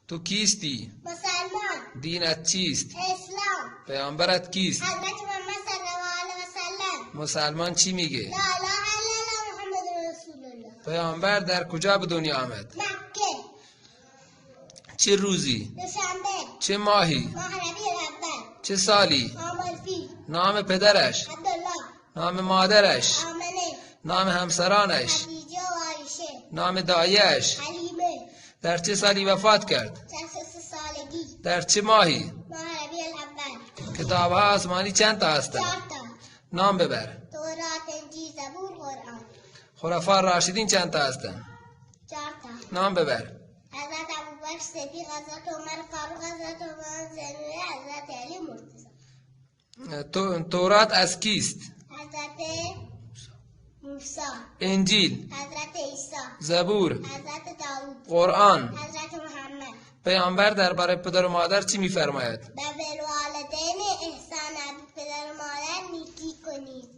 تو کیستی؟ مسلمان. دینت چیست؟ اسلام. پیامبرت کیست؟ حضرت محمد صلی الله علیه و سلم. مسلمان چی میگه؟ لا اله الا الله محمد رسول الله. پیامبر در کجا به دنیا آمد؟ مکه. چه روزی؟ دوشنبه. چه ماهی؟ ماه ربیع الاول. چه سالی؟ عام الفیل. نام پدرش؟ عبدالله. نام مادرش؟ آمنه. نام همسرانش؟ خدیجه و عایشه. نام دایش؟ حلیمه. در چه سالی وفات کرد؟ 63 سالگی. در چه ماهی؟ ماه ربیع الاول. کتاب ها آسمانی چند تا هستند؟ 4 تا. نام ببر. تورات، انجیل، زبور، قرآن. خلفاء راشدین چند تا هستند؟ 4 تا. نام ببر. حضرت ابوبکر صدیق، حضرت عمر فاروق، حضرت عثمان زنوری، حضرت علی مرتضی. تورات از کیست؟ حضرت موسی. انجیل؟ حضرت عیسی. زبور؟ حضرت داوود. قرآن؟ حضرت محمد. پیامبر درباره پدر و مادر چی میفرماید؟ و بالوالدین احسانا، به پدر و مادر نیکی کنید.